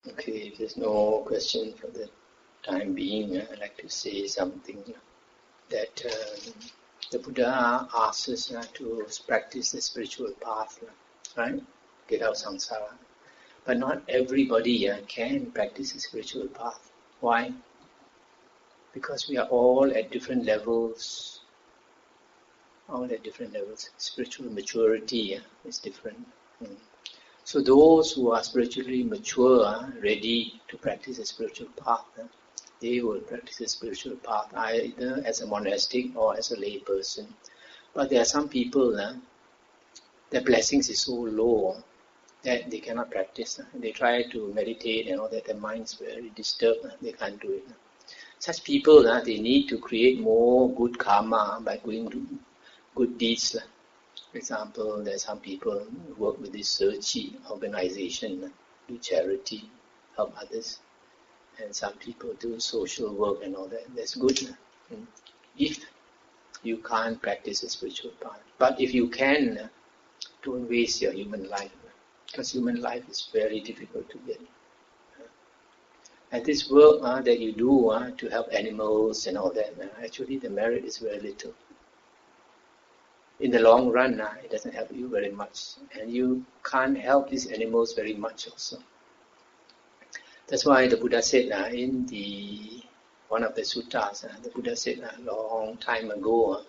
Okay, if there's no question for the time being, I'd like to say something that the Buddha asks us to practice the spiritual path, right? Get out samsara. But not everybody can practice the spiritual path. Why? Because we are all at different levels. Spiritual maturity is different. So those who are spiritually mature, ready to practice a spiritual path, they will practice a spiritual path either as a monastic or as a lay person. But there are some people, their blessings is so low that they cannot practice. They try to meditate and all that, their mind's very disturbed, they can't do it. Such people, they need to create more good karma by doing good deeds. For example, there are some people who work with this Searchy organization, do charity, help others. And some people do social work and all that. That's good. If you can't practice a spiritual path. But if you can, don't waste your human life. Because human life is very difficult to get. And this work that you do to help animals and all that, actually the merit is very little. In the long run, it doesn't help you very much. And you can't help these animals very much also. That's why the Buddha said in one of the suttas, the Buddha said a long time ago,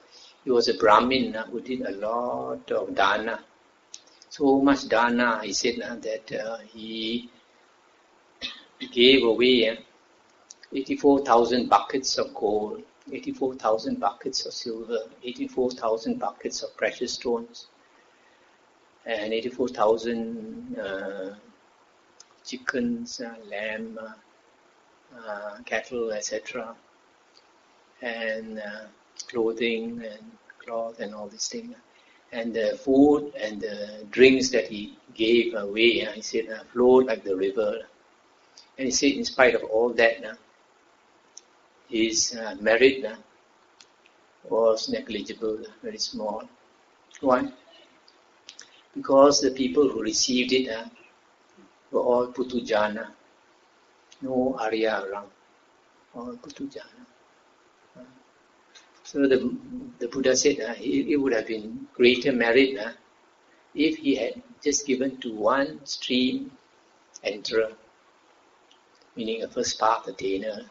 he was a Brahmin who did a lot of dana. So much dana, he said that he gave away 84,000 buckets of gold, 84,000 buckets of silver, 84,000 buckets of precious stones, and 84,000 chickens, lamb, cattle, etc., and clothing and cloth and all these things. And the food and the drinks that he gave away, he said, flowed like the river. And he said, in spite of all that, his merit was negligible, very small. Why? Because the people who received it were all putujana, no Arya around, all putujana. So the Buddha said it would have been greater merit if he had just given to one stream enterer, meaning a first path attainer.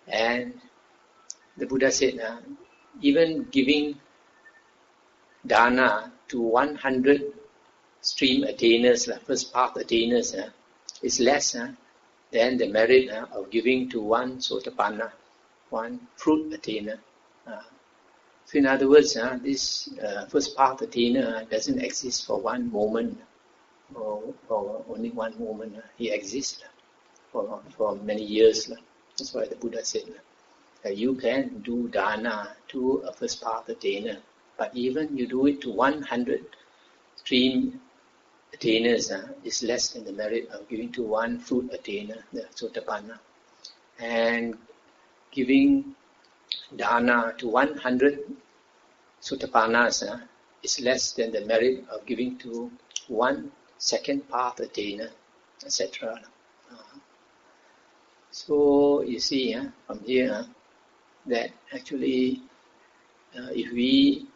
And the Buddha said, even giving dana to 100 stream attainers, first path attainers, is less than the merit of giving to one sotapanna, one fruit attainer. So in other words, this first path attainer doesn't exist for one moment, or only one moment. He exists for many years. That's why the Buddha said that you can do dana to a first path attainer, but even you do it to 100 stream attainers is less than the merit of giving to one fruit attainer, the sotapanna. And giving dana to 100 sotapannas is less than the merit of giving to one second path attainer, etc. So you see from here that actually if we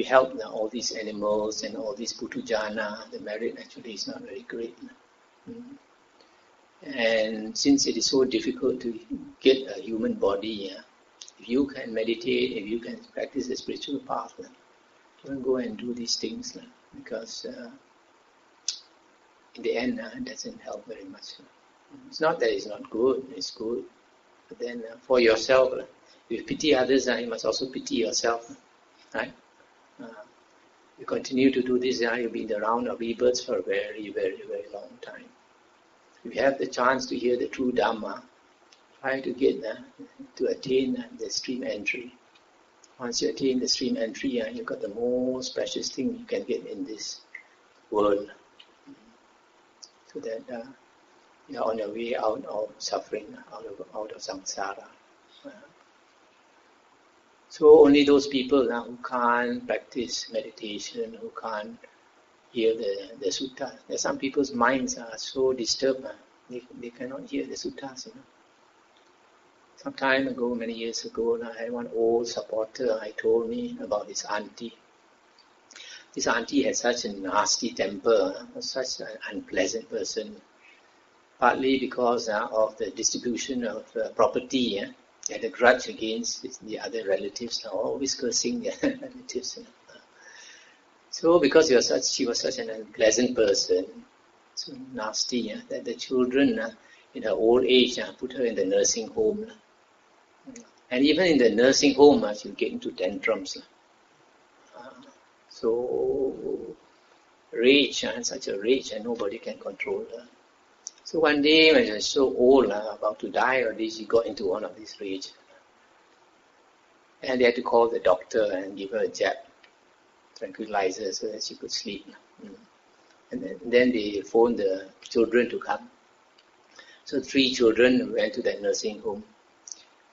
help all these animals and all these putujana, the merit actually is not very great. And since it is so difficult to get a human body, if you can meditate, if you can practice the spiritual path, don't go and do these things because in the end it doesn't help very much. It's not that it's not good, it's good. But then for yourself, if you pity others, you must also pity yourself. Right? You continue to do this, you'll be in the round of rebirths for a very, very, very long time. If you have the chance to hear the true Dhamma, try to get to attain the stream entry. Once you attain the stream entry, you've got the most precious thing you can get in this world. So that you're on your way out of suffering, out of samsara. So only those people who can't practice meditation, who can't hear the suttas. There's some people's minds are so disturbed, they cannot hear the suttas. Some time ago, many years ago, I had one old supporter. I told me about his auntie. This auntie had such a nasty temper, such an unpleasant person. Partly because of the distribution of property. They had a grudge against the other relatives, always cursing their relatives. So because she was such an unpleasant person, so nasty, that the children in her old age put her in the nursing home. And even in the nursing home, she'll get into tantrums. So rage, such a rage, and nobody can control her. So one day when she was so old, about to die already, she got into one of these rage. And they had to call the doctor and give her a jab, tranquilizer, so that she could sleep. And then they phoned the children to come. So 3 children went to that nursing home.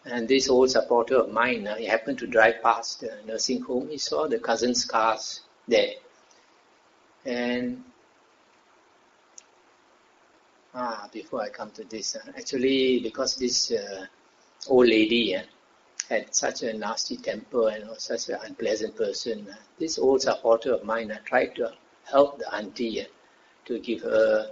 And this old supporter of mine, he happened to drive past the nursing home. He saw the cousin's cars there. And before I come to this, actually, because this old lady had such a nasty temper and was such an unpleasant person, this old supporter of mine tried to help the auntie to give her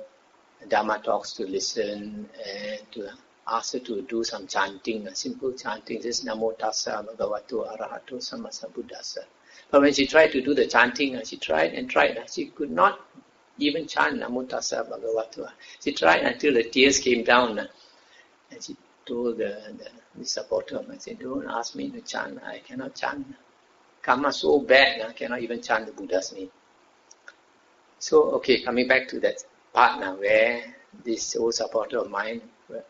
Dhamma talks to listen and to ask her to do some chanting, simple chanting, just Namo Tassa Bhagavato Arahato Sammasambuddhassa. But when she tried to do the chanting, she tried and tried, she could not even chant Namo Tassa Bhagavato. She tried until the tears came down, and she told the supporter of mine, I said, don't ask me to chant, I cannot chant. Karma so bad, I cannot even chant the Buddha's name. So, okay, coming back to that part now, where this old supporter of mine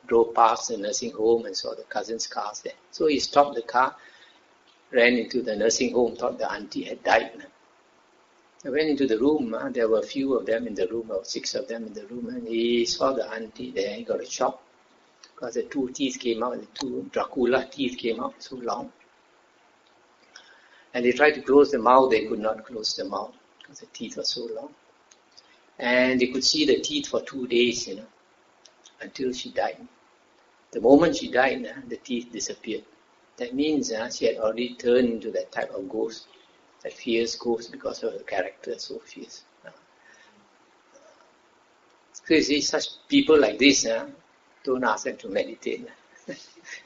drove past the nursing home and saw the cousin's cars there. So he stopped the car, ran into the nursing home, thought the auntie had died. I went into the room, there were a few of them in the room, or 6 of them in the room, and he saw the auntie there. He got a shock because the 2 teeth came out, the 2 Dracula teeth came out so long. And they tried to close the mouth, they could not close the mouth because the teeth were so long. And they could see the teeth for 2 days, until she died. The moment she died, the teeth disappeared. That means she had already turned into that type of ghost, that fierce ghost, because of her character so fierce. So you see, such people like this, don't ask them to meditate.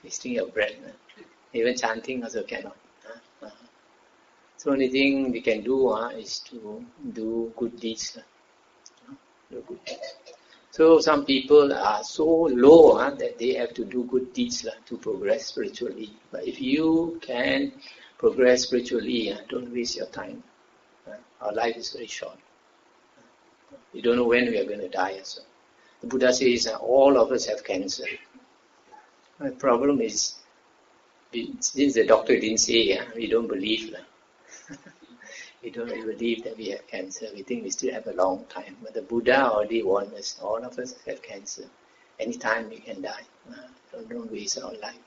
Wasting your breath. Even chanting also cannot. So only thing we can do is to do good deeds. So some people are so low that they have to do good deeds to progress spiritually. But if you can progress spiritually, don't waste your time. Our life is very short. We don't know when we are going to die. So the Buddha says all of us have cancer. The problem is, since the doctor didn't say, we don't believe. We don't believe that we have cancer. We think we still have a long time. But the Buddha already warned us, all of us have cancer. Anytime we can die. Don't waste our life.